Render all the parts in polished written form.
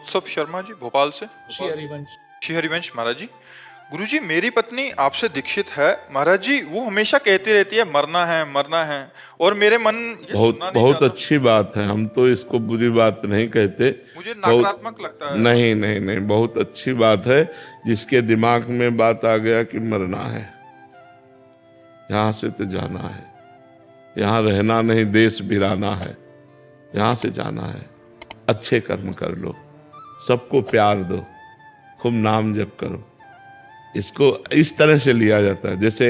उत्सव शर्मा जी भोपाल से। श्री हरिवंश। श्री हरिवंश महाराज जी, गुरुजी मेरी पत्नी आपसे दीक्षित है महाराज जी, वो हमेशा कहती रहती है मरना है और मेरे मन ये बहुत सुनना नहीं बहुत चाहता। अच्छी बात है, हम तो इसको बुरी बात नहीं कहते। मुझे बहुत नकारात्मक लगता है। नहीं नहीं नहीं, बहुत अच्छी बात है। जिसके दिमाग में बात आ गया कि मरना है, यहाँ से तो जाना है, यहाँ रहना नहीं, देश बिराना है, यहाँ से जाना है। अच्छे कर्म कर लो, सबको प्यार दो, खूब नाम जप करो। इसको इस तरह से लिया जाता है, जैसे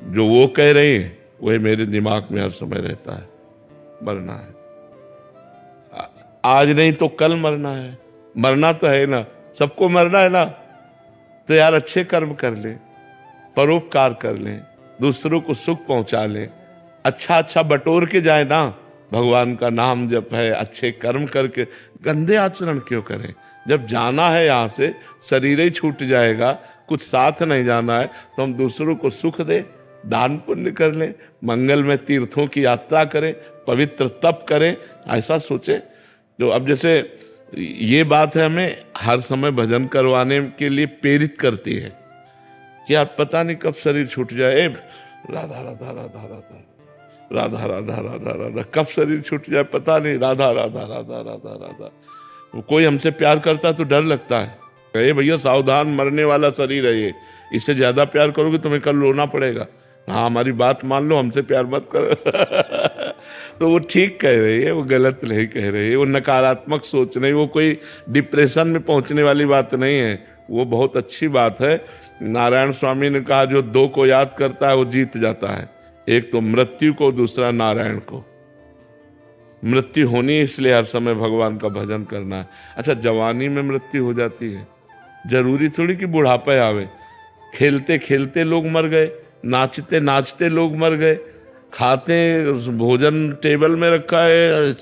जो वो कह रही है वही मेरे दिमाग में हर समय रहता है, मरना है। आज नहीं तो कल मरना है, मरना तो है ना, सबको मरना है ना। तो यार अच्छे कर्म कर ले, परोपकार कर ले, दूसरों को सुख पहुंचा ले, अच्छा बटोर के जाए ना। भगवान का नाम जप है, अच्छे कर्म करके गंदे आचरण क्यों करें। जब जाना है यहाँ से, शरीर ही छूट जाएगा, कुछ साथ नहीं जाना है, तो हम दूसरों को सुख दे, दान पुण्य कर लें, मंगल में तीर्थों की यात्रा करें, पवित्र तप करें, ऐसा सोचे। जो अब जैसे ये बात है, हमें हर समय भजन करवाने के लिए प्रेरित करती है कि यार पता नहीं कब शरीर छूट जाए। राधा राधा राधा राधा राधा राधा राधा राधा, कब शरीर छूट जाए पता नहीं। राधा राधा राधा राधा राधा। कोई हमसे प्यार करता तो डर लगता है, कहे भैया सावधान, मरने वाला शरीर है ये, इससे ज्यादा प्यार करोगे तुम्हें कल रोना पड़ेगा। हाँ हमारी बात मान लो, हमसे प्यार मत करो। तो वो ठीक कह रही है, वो गलत नहीं कह रही है, वो नकारात्मक सोच नहीं, वो कोई डिप्रेशन में पहुंचने वाली बात नहीं है, वो बहुत अच्छी बात है। नारायण स्वामी ने कहा जो दो को याद करता है वो जीत जाता है, एक तो मृत्यु को, दूसरा नारायण को। मृत्यु होनी इसलिए हर समय भगवान का भजन करना है। अच्छा जवानी में मृत्यु हो जाती है, जरूरी थोड़ी कि बुढ़ापे आवे। खेलते खेलते लोग मर गए, नाचते नाचते लोग मर गए, खाते भोजन टेबल में रखा है,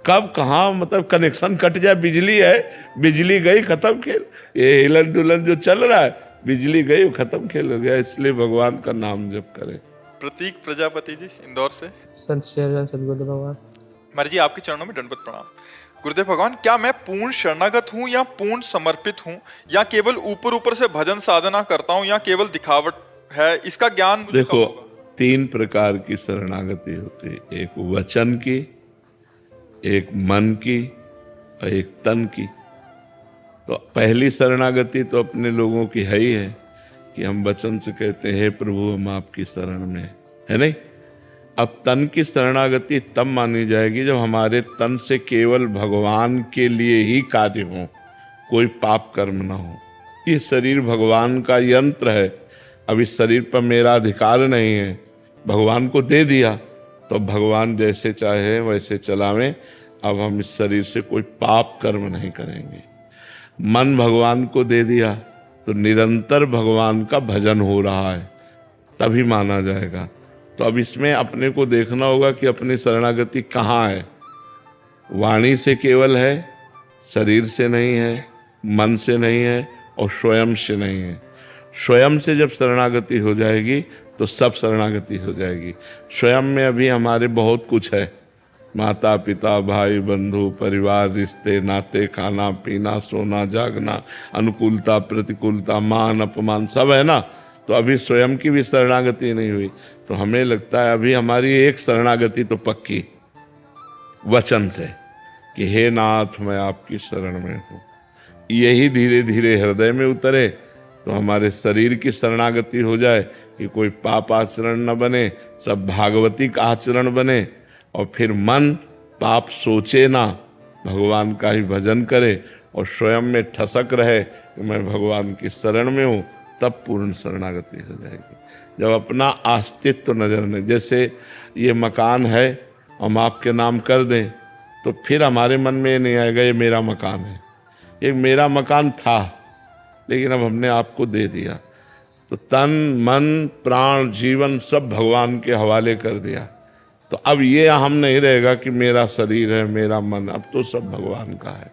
कब कहाँ मतलब कनेक्शन कट जाए। बिजली है, बिजली गई खत्म खेल। ये हिलन डुलन जो चल रहा है, बिजली गई खत्म खेल हो गया। इसलिए भगवान का नाम जप करें। प्रतीक प्रजापति जी इंदौर से। संत शेरचंद सदगुरु भगवान। महाराज जी आपके चरणों में दंडवत प्रणाम। गुरुदेव भगवान, क्या मैं पूर्ण शरणागत हूँ या पूर्ण समर्पित हूँ, या केवल ऊपर ऊपर से भजन साधना करता हूँ, या केवल दिखावट है, इसका ज्ञान मुझे देखो कब होगा? 3 प्रकार की शरणागति होती है, एक वचन की, एक मन की और एक तन की। तो पहली शरणागति तो अपने लोगों की है ही है कि हम वचन से कहते हैं हे प्रभु हम आपकी शरण में, है नहीं। अब तन की शरणागति तब मानी जाएगी जब हमारे तन से केवल भगवान के लिए ही कार्य हो, कोई पाप कर्म ना हो। ये शरीर भगवान का यंत्र है, अब इस शरीर पर मेरा अधिकार नहीं है, भगवान को दे दिया तो भगवान जैसे चाहे वैसे चलावें। अब हम इस शरीर से कोई पाप कर्म नहीं करेंगे। मन भगवान को दे दिया तो निरंतर भगवान का भजन हो रहा है, तभी माना जाएगा। तो अब इसमें अपने को देखना होगा कि अपनी शरणागति कहाँ है। वाणी से केवल है, शरीर से नहीं है, मन से नहीं है और स्वयं से नहीं है। स्वयं से जब शरणागति हो जाएगी तो सब शरणागति हो जाएगी। स्वयं में अभी हमारे बहुत कुछ है, माता पिता भाई बंधु परिवार रिश्ते नाते खाना पीना सोना जागना अनुकूलता प्रतिकूलता मान अपमान सब है ना। तो अभी स्वयं की भी शरणागति नहीं हुई। तो हमें लगता है अभी हमारी एक शरणागति तो पक्की वचन से कि हे नाथ मैं आपकी शरण में हूँ। यही धीरे धीरे हृदय में उतरे तो हमारे शरीर की शरणागति हो जाए कि कोई पाप आचरण न बने, सब भागवती का आचरण बने। और फिर मन पाप सोचे ना, भगवान का ही भजन करे और स्वयं में ठसक रहे कि मैं भगवान की शरण में हूँ, तब पूर्ण शरणागति हो जाएगी। जब अपना अस्तित्व नजर नहीं, जैसे ये मकान है हम आपके नाम कर दें तो फिर हमारे मन में ये नहीं आएगा ये मेरा मकान है। ये मेरा मकान था लेकिन अब हमने आपको दे दिया, तो तन मन प्राण जीवन सब भगवान के हवाले कर दिया। तो अब ये हम नहीं रहेगा कि मेरा शरीर है मेरा मन, अब तो सब भगवान का है।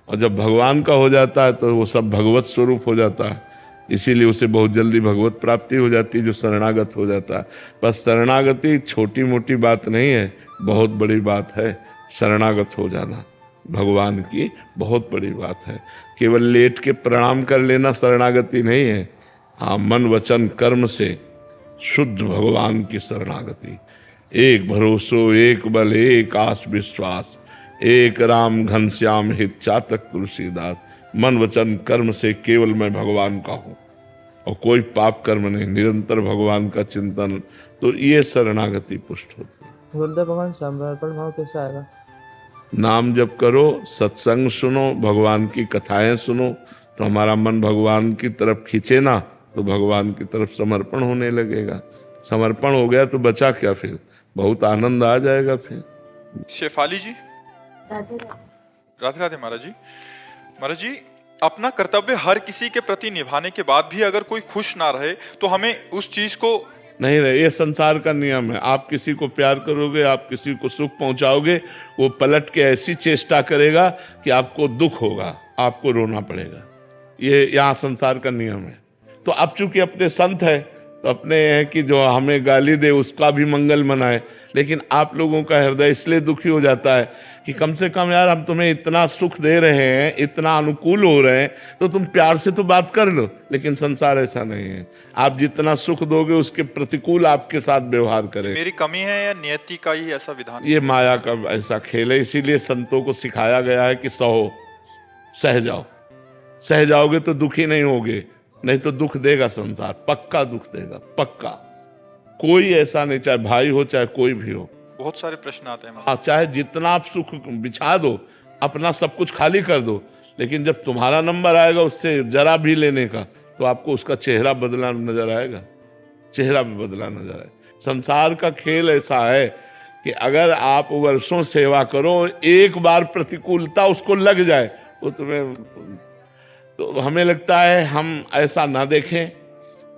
और जब भगवान का हो जाता है तो वो सब भगवत स्वरूप हो जाता है, इसीलिए उसे बहुत जल्दी भगवत प्राप्ति हो जाती है जो शरणागत हो जाता है। बस शरणागति छोटी मोटी बात नहीं है, बहुत बड़ी बात है शरणागत हो जाना। भगवान की बहुत बड़ी बात है। केवल लेट के प्रणाम कर लेना शरणागति नहीं है। हाँ, मन वचन कर्म से शुद्ध भगवान की शरणागति। एक भरोसो एक बल एक आस विश्वास, एक राम घनश्याम हित चातक तुलसीदास। मन वचन कर्म से केवल मैं भगवान का हूँ और कोई पाप कर्म नहीं, निरंतर भगवान का चिंतन, तो ये शरणागति पुष्ट होती है। गुरुदेव भगवान समर्पण भाव कैसे आएगा? नाम जप करो, सत्संग सुनो, भगवान की कथाएं सुनो, तो हमारा मन भगवान की तरफ खींचे ना, तो भगवान की तरफ समर्पण होने लगेगा। समर्पण हो गया तो बचा क्या फिर? बहुत आनंद आ जाएगा फिर। शेफाली जी, राधे राधे। महाराज जी, महाराज जी, अपना कर्तव्य हर किसी के प्रति निभाने के बाद भी अगर कोई खुश ना रहे तो हमें उस चीज को नहीं रहे, ये संसार का नियम है। आप किसी को प्यार करोगे, आप किसी को सुख पहुंचाओगे, वो पलट के ऐसी चेष्टा करेगा कि आपको दुख होगा, आपको रोना पड़ेगा। ये यहाँ संसार का नियम है। तो अब चूंकि अपने संत है तो अपने हैं कि जो हमें गाली दे उसका भी मंगल मनाए, लेकिन आप लोगों का हृदय इसलिए दुखी हो जाता है कि कम से कम यार हम तुम्हें इतना सुख दे रहे हैं, इतना अनुकूल हो रहे हैं, तो तुम प्यार से तो बात कर लो। लेकिन संसार ऐसा नहीं है। आप जितना सुख दोगे उसके प्रतिकूल आपके साथ व्यवहार करेगा। मेरी कमी है या नियति का ही ऐसा विधान? ये माया का ऐसा खेल है। इसीलिए संतों को सिखाया गया है कि सहो, सह जाओ। सह जाओगे तो दुखी नहीं होगे, नहीं तो दुख देगा संसार, पक्का दुख देगा, पक्का। कोई ऐसा नहीं, चाहे भाई हो चाहे कोई भी हो। बहुत सारे प्रश्न आते हैं। हाँ, चाहे जितना आप सुख बिछा दो, अपना सब कुछ खाली कर दो, लेकिन जब तुम्हारा नंबर आएगा उससे जरा भी लेने का, तो आपको उसका चेहरा बदला नजर आएगा। चेहरा भी बदला नजर आएगा। संसार का खेल ऐसा है कि अगर आप वर्षों सेवा करो, एक बार प्रतिकूलता उसको लग जाए, वो तुम्हें, तो हमें लगता है हम ऐसा ना देखें,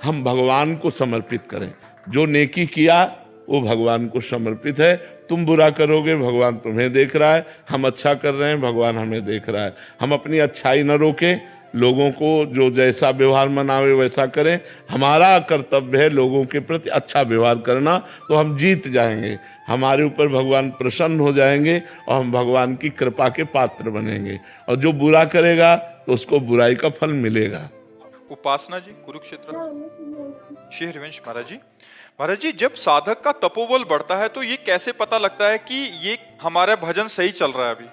हम भगवान को समर्पित करें। जो नेकी किया वो भगवान को समर्पित है। तुम बुरा करोगे, भगवान तुम्हें देख रहा है। हम अच्छा कर रहे हैं, भगवान हमें देख रहा है। हम अपनी अच्छाई न रोकें, लोगों को जो जैसा व्यवहार मनावे वैसा करें। हमारा कर्तव्य है लोगों के प्रति अच्छा व्यवहार करना, तो हम जीत जाएंगे। हमारे ऊपर भगवान प्रसन्न हो जाएंगे और हम भगवान की कृपा के पात्र बनेंगे। और जो बुरा करेगा तो उसको बुराई का फल मिलेगा। उपासना जी, कुरुक्षेत्र। श्री हरिवंश महाराज जी, महाराज जी, जब साधक का तपोबल बढ़ता है तो ये कैसे पता लगता है कि ये हमारा भजन सही चल रहा है अभी,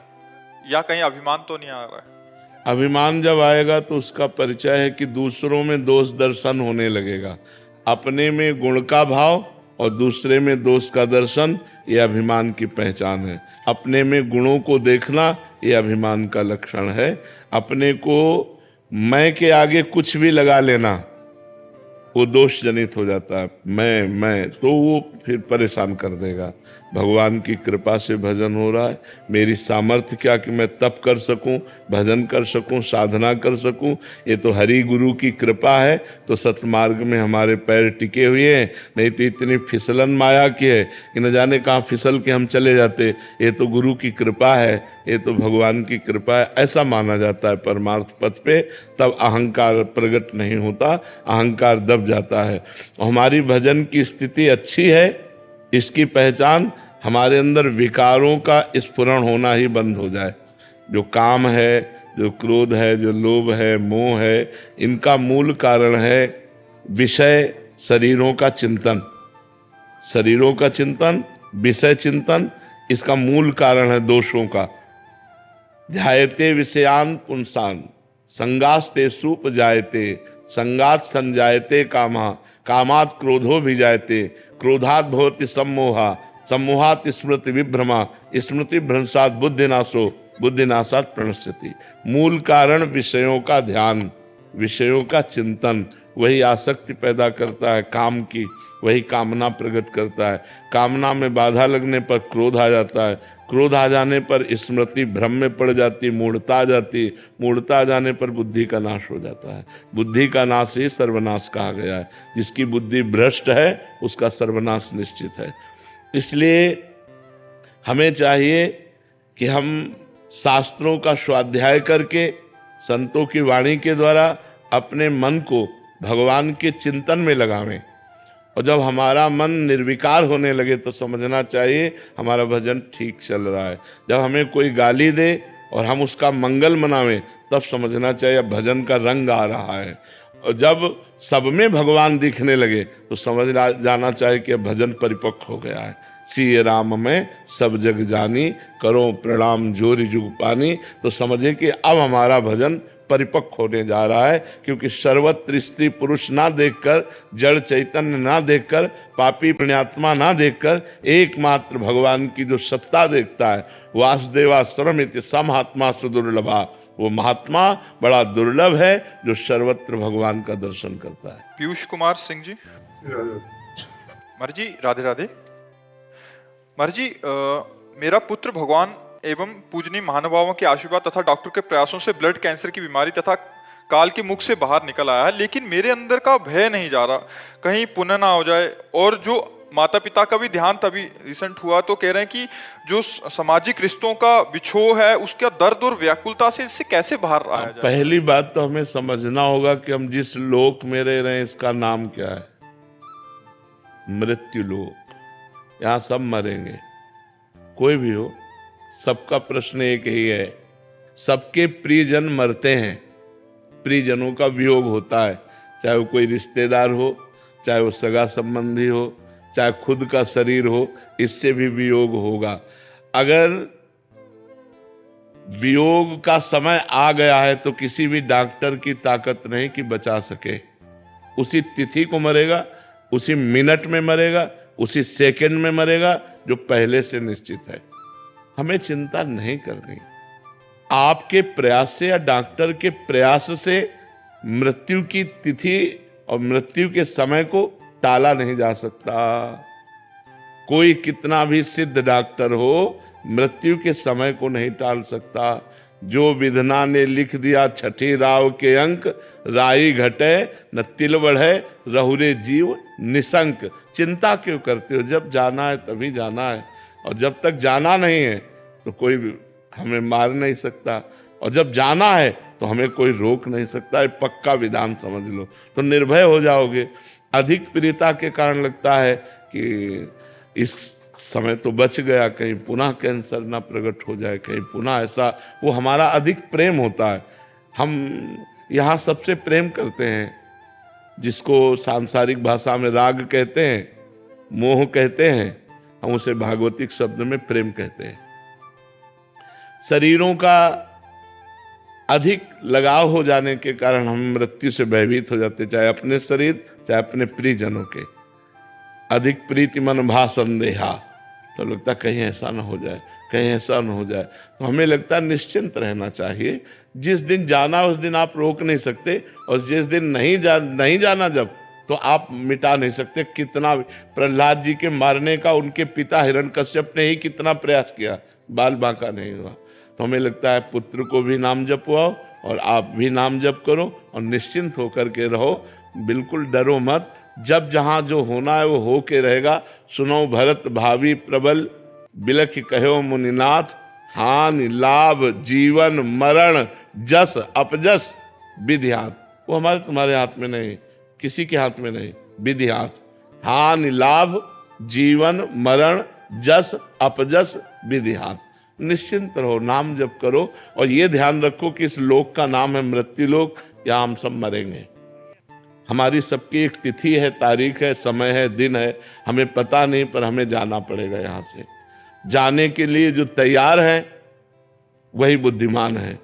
या कहीं अभिमान तो नहीं आ रहा है? अभिमान जब आएगा तो उसका परिचय है कि दूसरों में दोष दर्शन होने लगेगा। अपने में गुण का भाव और दूसरे में दोष का दर्शन, ये अभिमान की पहचान है। अपने में गुणों को देखना, ये अभिमान का लक्षण है। अपने को मैं के आगे कुछ भी लगा लेना, वो दोष जनित हो जाता है। मैं तो वो फिर परेशान कर देगा। भगवान की कृपा से भजन हो रहा है। मेरी सामर्थ्य क्या कि मैं तप कर सकूं, भजन कर सकूं, साधना कर सकूं, ये तो हरि गुरु की कृपा है। तो सतमार्ग में हमारे पैर टिके हुए हैं, नहीं तो इतनी फिसलन माया की है कि न जाने कहाँ फिसल के हम चले जाते। ये तो गुरु की कृपा है, ये तो भगवान की कृपा है, ऐसा माना जाता है परमार्थ पथ पे। तब अहंकार प्रकट नहीं होता, अहंकार दब जाता है। हमारी भजन की स्थिति अच्छी है, इसकी पहचान हमारे अंदर विकारों का स्फुरण होना ही बंद हो जाए। जो काम है, जो क्रोध है, जो लोभ है, मोह है, इनका मूल कारण है विषय शरीरों का चिंतन। शरीरों का चिंतन, विषय चिंतन, इसका मूल कारण है दोषों का। ध्यायते विषयान पुंसान संगास्ते सूप जायते, संगात संजायते कामा, कामात क्रोधो भी जायते, क्रोधात भवति सम्मोहा, सम्मोहात स्मृति विभ्रमा, स्मृति भ्रंशात बुद्धिनाशो, बुद्धिनाशात प्रणश्यति। मूल कारण विषयों का ध्यान, विषयों का चिंतन, वही आसक्ति पैदा करता है काम की, वही कामना प्रकट करता है। कामना में बाधा लगने पर क्रोध आ जाता है, क्रोध आ जाने पर स्मृति भ्रम में पड़ जाती, मूढ़ता आ जाती, मूढ़ता आ जाने पर बुद्धि का नाश हो जाता है। बुद्धि का नाश ही सर्वनाश कहा गया है। जिसकी बुद्धि भ्रष्ट है उसका सर्वनाश निश्चित है। इसलिए हमें चाहिए कि हम शास्त्रों का स्वाध्याय करके, संतों की वाणी के द्वारा अपने मन को भगवान के चिंतन में लगावें। और जब हमारा मन निर्विकार होने लगे तो समझना चाहिए हमारा भजन ठीक चल रहा है। जब हमें कोई गाली दे और हम उसका मंगल मनावें, तब समझना चाहिए भजन का रंग आ रहा है। और जब सब में भगवान दिखने लगे तो समझ जाना चाहिए कि भजन परिपक्व हो गया है। सिय राम में सब जग जानी, करो प्रणाम जोरी जुग पानी। तो समझे कि अब हमारा भजन परिपक्व होने जा रहा है, क्योंकि सर्वत्र स्त्री पुरुष ना देखकर, जड़ चैतन्य ना देखकर, पापी पुण्यात्मा ना देखकर, एकमात्र भगवान की जो सत्ता देखता है, वासुदेवा स्वरमिति समहात्मा सुदुर्लभा, वो महात्मा बड़ा दुर्लभ है जो सर्वत्र भगवान का दर्शन करता है। पीयूष कुमार सिंह जी। महाराज जी राधे राधे। महाराज जी मेरा पुत्र भगवान एवं पूजनीय महानुभावों के आशीर्वाद तथा डॉक्टर के प्रयासों से ब्लड कैंसर की बीमारी तथा काल के मुख से बाहर निकल आया है, लेकिन मेरे अंदर का भय नहीं जा रहा, कहीं पुण्य ना हो जाए। और जो माता पिता का भी ध्यान तभी रिसेंट हुआ तो कह रहे हैं कि जो सामाजिक रिश्तों का बिछोह है उसका दर्द और व्याकुलता से इससे कैसे बाहर आया जाए। पहली बात तो हमें समझना होगा कि हम जिस लोक में रह रहे हैं इसका नाम क्या है? मृत्यु लोक। यहाँ सब मरेंगे, कोई भी हो, सबका प्रश्न एक ही है। सबके प्रियजन मरते हैं, प्रियजनों का वियोग होता है, चाहे वो कोई रिश्तेदार हो, चाहे वो सगा संबंधी हो, चाहे खुद का शरीर हो, इससे भी वियोग होगा। अगर वियोग का समय आ गया है तो किसी भी डॉक्टर की ताकत नहीं कि बचा सके। उसी तिथि को मरेगा, उसी मिनट में मरेगा, उसी सेकंड में मरेगा, जो पहले से निश्चित है। हमें चिंता नहीं करनी। आपके प्रयास से या डॉक्टर के प्रयास से मृत्यु की तिथि और मृत्यु के समय को टाला नहीं जा सकता। कोई कितना भी सिद्ध डॉक्टर हो, मृत्यु के समय को नहीं टाल सकता। जो विधना ने लिख दिया छठी राव के अंक, राई घटे न तिल बढ़े, रहुरे जीव निशंक। चिंता क्यों करते हो? जब जाना है तभी जाना है, और जब तक जाना नहीं है तो कोई भी हमें मार नहीं सकता, और जब जाना है तो हमें कोई रोक नहीं सकता। ये पक्का विधान समझ लो, तो निर्भय हो जाओगे। अधिक प्रियता के कारण लगता है कि इस समय तो बच गया, कहीं पुनः कैंसर ना प्रकट हो जाए, कहीं पुनः ऐसा, वो हमारा अधिक प्रेम होता है। हम यहाँ सबसे प्रेम करते हैं, जिसको सांसारिक भाषा में राग कहते हैं, मोह कहते हैं, हम उसे भागवतिक शब्द में प्रेम कहते हैं। शरीरों का अधिक लगाव हो जाने के कारण हम मृत्यु से भयभीत हो जाते, चाहे अपने शरीर चाहे अपने प्रियजनों के। अधिक प्रीति मन भा संदेहा, तो लगता कहीं ऐसा ना हो जाए, कहीं ऐसा ना हो जाए। तो हमें लगता है निश्चिंत रहना चाहिए। जिस दिन जाना उस दिन आप रोक नहीं सकते, और जिस दिन नहीं जाना जब, तो आप मिटा नहीं सकते। कितना प्रहलाद जी के मारने का उनके पिता हिरण्यकश्यप ने ही कितना प्रयास किया, बाल बांका नहीं हुआ। तो हमें लगता है पुत्र को भी नाम जपवाओ और आप भी नाम जप करो और निश्चिंत होकर के रहो। बिल्कुल डरो मत, जब जहाँ जो होना है वो हो के रहेगा। सुनो भरत भावी प्रबल, बिलख कहो मुनिनाथ, हानि लाभ जीवन मरण जस अपजस विधियात। वो हमारे तुम्हारे हाथ में नहीं, किसी के हाथ में नहीं, विधियात। हानि लाभ जीवन मरण जस अपजस विधियात। निश्चिंत रहो, नाम जप करो, और ये ध्यान रखो कि इस लोक का नाम है मृत्यु लोक, या हम सब मरेंगे। हमारी सबकी एक तिथि है, तारीख है, समय है, दिन है, हमें पता नहीं, पर हमें जाना पड़ेगा। यहाँ से जाने के लिए जो तैयार है वही बुद्धिमान है।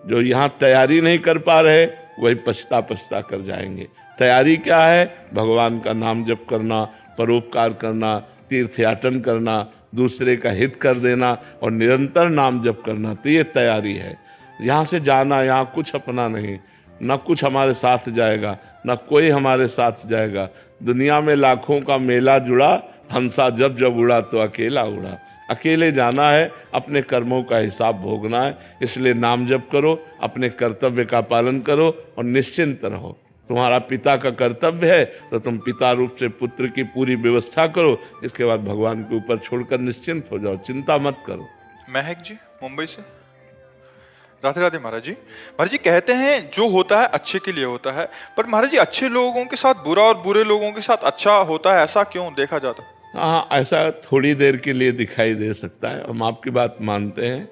जो यहाँ तैयारी नहीं कर पा रहे वही पछता कर जाएंगे। तैयारी क्या है? भगवान का नाम जप करना, परोपकार करना, तीर्थयाटन करना, दूसरे का हित कर देना और निरंतर नाम जप करना। तो ये तैयारी है। यहाँ से जाना, यहाँ कुछ अपना नहीं, न कुछ हमारे साथ जाएगा, न कोई हमारे साथ जाएगा। दुनिया में लाखों का मेला जुड़ा, हंसा जब जब उड़ा तो अकेला उड़ा। अकेले जाना है, अपने कर्मों का हिसाब भोगना है। इसलिए नाम जप करो, अपने कर्तव्य का पालन करो और निश्चिंत रहो। तुम्हारा पिता का कर्तव्य है तो तुम पिता रूप से पुत्र की पूरी व्यवस्था करो। इसके बाद भगवान के ऊपर छोड़कर निश्चिंत हो जाओ, चिंता मत करो। महक जी मुंबई से। राधे राधे महाराज जी। महाराज जी कहते हैं जो होता है अच्छे के लिए होता है, पर महाराज जी अच्छे लोगों के साथ बुरा और बुरे लोगों के साथ अच्छा होता है, ऐसा क्यों देखा जाता? हाँ, ऐसा थोड़ी देर के लिए दिखाई दे सकता है। हम आपकी बात मानते हैं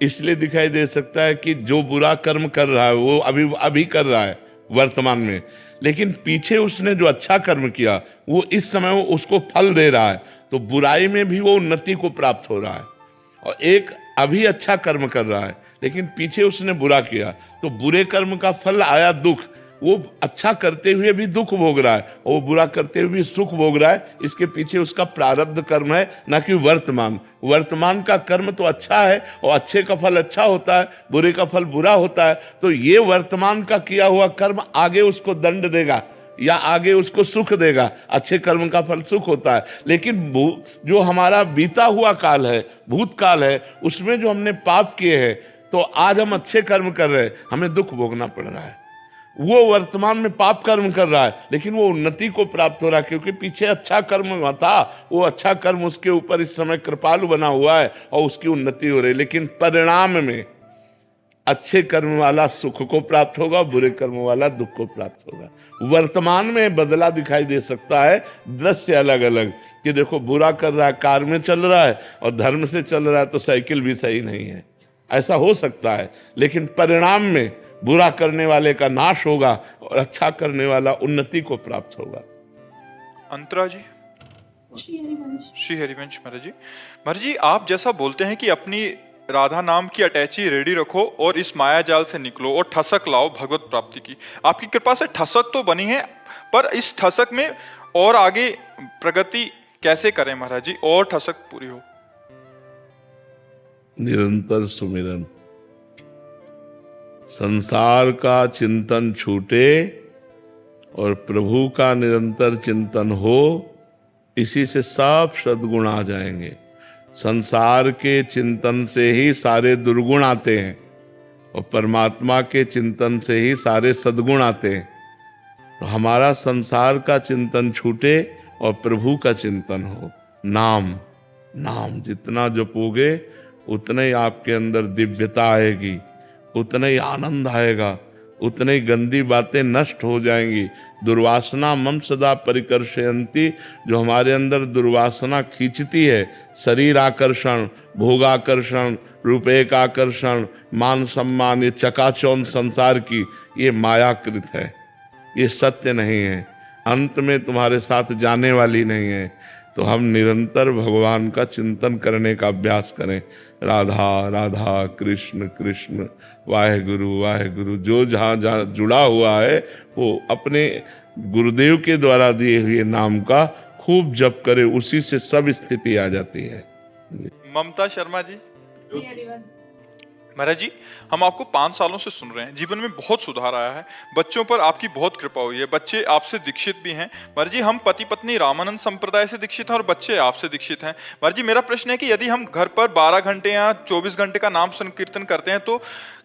इसलिए दिखाई दे सकता है कि जो बुरा कर्म कर रहा है वो अभी अभी कर रहा है वर्तमान में, लेकिन पीछे उसने जो अच्छा कर्म किया वो इस समय वो उसको फल दे रहा है। तो बुराई में भी वो उन्नति को प्राप्त हो रहा है। और एक अभी अच्छा कर्म कर रहा है लेकिन पीछे उसने बुरा किया, तो बुरे कर्म का फल आया दुख। वो अच्छा करते हुए भी दुख भोग रहा है और वो बुरा करते हुए भी सुख भोग रहा है। इसके पीछे उसका प्रारब्ध कर्म है, ना कि वर्तमान। वर्तमान का कर्म तो अच्छा है और अच्छे का फल अच्छा होता है, बुरे का फल बुरा होता है। तो ये वर्तमान का किया हुआ कर्म आगे उसको दंड देगा या आगे उसको सुख देगा। अच्छे कर्म का फल सुख होता है, लेकिन जो हमारा बीता हुआ काल है, भूतकाल है, उसमें जो हमने पाप किए हैं, तो आज हम अच्छे कर्म कर रहे हैं, हमें दुख भोगना पड़ रहा है। वो वर्तमान में पाप कर्म कर रहा है लेकिन वो उन्नति को प्राप्त हो रहा है, क्योंकि पीछे अच्छा कर्म था। वो अच्छा कर्म उसके ऊपर इस समय कृपालु बना हुआ है और उसकी उन्नति हो रही है। लेकिन परिणाम में अच्छे कर्म वाला सुख को प्राप्त होगा, बुरे कर्म वाला दुख को प्राप्त होगा। वर्तमान में बदला दिखाई दे सकता है, दृश्य अलग अलग, कि देखो बुरा कर रहा है, कार में चल रहा है, और धर्म से चल रहा है तो साइकिल भी सही नहीं है। ऐसा हो सकता है, लेकिन परिणाम में बुरा करने वाले का नाश होगा और अच्छा करने वाला उन्नति को प्राप्त होगा। अंतरा जी। श्री हरिवंश महाराज जी। महाराज जी, आप जैसा बोलते हैं कि अपनी राधा नाम की अटैची रेडी रखो और इस माया जाल से निकलो और ठसक लाओ भगवत प्राप्ति की। आपकी कृपा से ठसक तो बनी है, पर इस ठसक में और आगे प्रगति कैसे करें महाराज जी, और ठसक पूरी हो? निरंतर सुमिरन, संसार का चिंतन छूटे और प्रभु का निरंतर चिंतन हो, इसी से सब सद्गुण आ जाएंगे। संसार के चिंतन से ही सारे दुर्गुण आते हैं और परमात्मा के चिंतन से ही सारे सद्गुण आते हैं। तो हमारा संसार का चिंतन छूटे और प्रभु का चिंतन हो। नाम नाम जितना जपोगे उतने ही आपके अंदर दिव्यता आएगी, उतने ही आनंद आएगा, उतने ही गंदी बातें नष्ट हो जाएंगी। दुर्वासना मम सदा परिकर्षयन्ति, जो हमारे अंदर दुर्वासना खींचती है, शरीर आकर्षण, भोगाकर्षण, रूपेक आकर्षण, मान सम्मान, ये चकाचौंध संसार की, ये मायाकृत है, ये सत्य नहीं है, अंत में तुम्हारे साथ जाने वाली नहीं है। तो हम निरंतर भगवान का चिंतन करने का अभ्यास करें। राधा राधा, कृष्ण कृष्ण, वाहेगुरु वाहेगुरु। जो जहाँ जहाँ जुड़ा हुआ है वो अपने गुरुदेव के द्वारा दिए हुए नाम का खूब जप करे, उसी से सब स्थिति आ जाती है। ममता शर्मा जी। महाराज जी, हम आपको 5 सालों से सुन रहे हैं, जीवन में बहुत सुधार आया है, बच्चों पर आपकी बहुत कृपा हुई है, बच्चे आपसे दीक्षित भी हैं। महाराज जी, हम पति पत्नी रामानंद संप्रदाय से दीक्षित हैं और बच्चे आपसे दीक्षित हैं। महाराज जी, मेरा प्रश्न है कि यदि हम घर पर 12 घंटे या 24 घंटे का नाम संकीर्तन करते हैं तो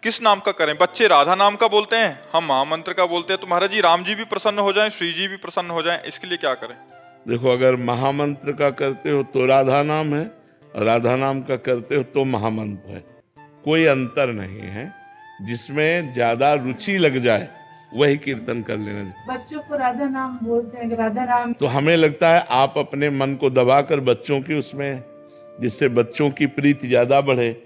किस नाम का करें? बच्चे राधा नाम का बोलते हैं, हम महामंत्र का बोलते हैं। तो महाराज जी, राम जी भी प्रसन्न हो जाएं, श्री जी भी प्रसन्न हो जाएं, इसके लिए क्या करें? देखो, अगर महामंत्र का करते हो तो राधा नाम है, और राधा नाम का करते हो तो महामंत्र है। कोई अंतर नहीं है, जिसमें ज्यादा रुचि लग जाए वही कीर्तन कर लेना। बच्चों को राधा नाम बोलते हैं, राधा नाम। तो हमें लगता है आप अपने मन को दबाकर बच्चों की उसमें, जिससे बच्चों की प्रीति ज्यादा बढ़े,